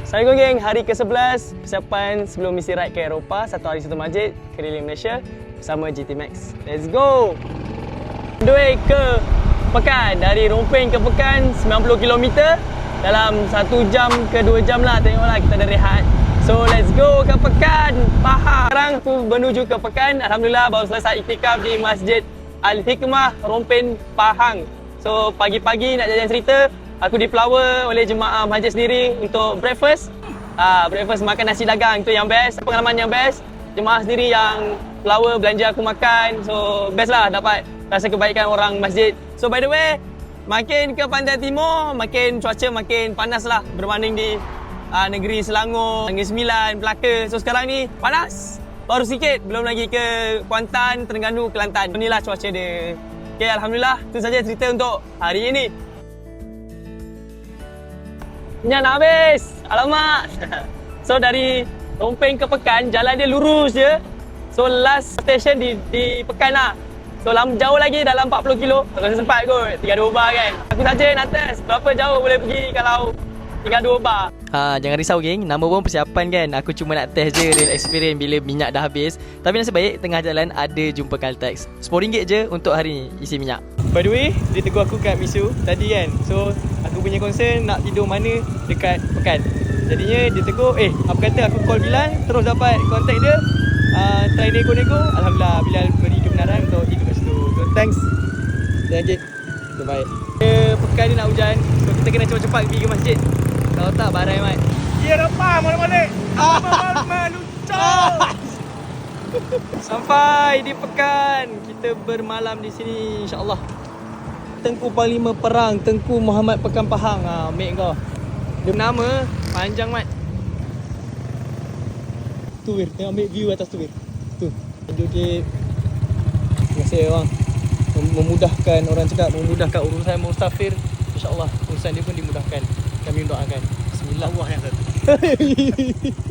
Assalamualaikum geng, hari ke-11 persiapan sebelum misi ride ke Eropah, satu hari satu masjid, keliling Malaysia bersama GT Max. Let's go! On the way ke Pekan, dari Rompeng ke Pekan 90 km dalam 1 jam ke 2 jam lah, tengoklah kita ada rehat. So let's go ke Pekan, Pahang. Sekarang aku menuju ke Pekan, Alhamdulillah baru selesai iktikaf di Masjid Al-Hikmah Rompeng, Pahang. So pagi-pagi nak jalan cerita, aku di flower oleh jemaah masjid sendiri untuk breakfast. Breakfast makan nasi dagang, itu yang best, pengalaman yang best. Jemaah sendiri yang flower belanja aku makan. So best lah, dapat rasa kebaikan orang masjid. So by the way, makin ke pantai timur, makin cuaca makin panas lah berbanding di negeri Selangor, Negeri Sembilan, Melaka. So sekarang ni panas, baru sikit, belum lagi ke Kuantan, Terengganu, Kelantan. Inilah cuaca dia. Okay, Alhamdulillah, itu saja cerita untuk hari ini. Minyak nak habis. Alamak. So dari Rompeng ke Pekan, jalan dia lurus je. So last station di Pekan lah. So jauh lagi, dalam 40 kilo. Aku rasa sempat kot, tinggal 2 bar kan. Aku saja nak test berapa jauh boleh pergi kalau tinggal 2 bar. Jangan risau geng, nama pun persiapan kan. Aku cuma nak test je real experience bila minyak dah habis. Tapi nasib baik tengah jalan ada jumpa Caltex. RM10 je untuk hari ni isi minyak. By the way, dia tegur aku kat Misu tadi kan. So aku punya concern nak tidur mana dekat Pekan. Jadinya dia tegur, apa kata aku call Bilal, terus dapat kontak dia. Try nego-nego. Alhamdulillah Bilal beri kebenaran untuk tidur kat situ. So thanks. Jangan terbaik. Pekan ni nak hujan, so kita kena cepat-cepat pergi ke masjid. Kalau tak barai mat. Ya Eropah balik-balik. Meluncur. Sampai di Pekan. Kita bermalam di sini insya-Allah. Tengku Panglima Perang Tengku Muhammad Pekan Pahang. Mate kau. Dia nama panjang mat. Tu Wir, tengok ambil view atas tu Wir. Tu. Tunjuk dia. Terima kasih bang. Memudahkan, orang cakap memudahkan urusan mustafir. InsyaAllah urusan dia pun dimudahkan. Kami mendoakan. Bismillah. Allah yang satu.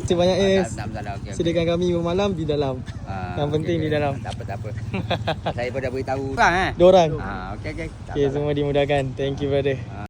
Terima banyak Yes. Okay. Sediakan kami bermalam di dalam. Yang penting di dalam. Tak apa. Saya pun dah beritahu. Diorang. Okey. Okay, semua dimudahkan. Thank you brother.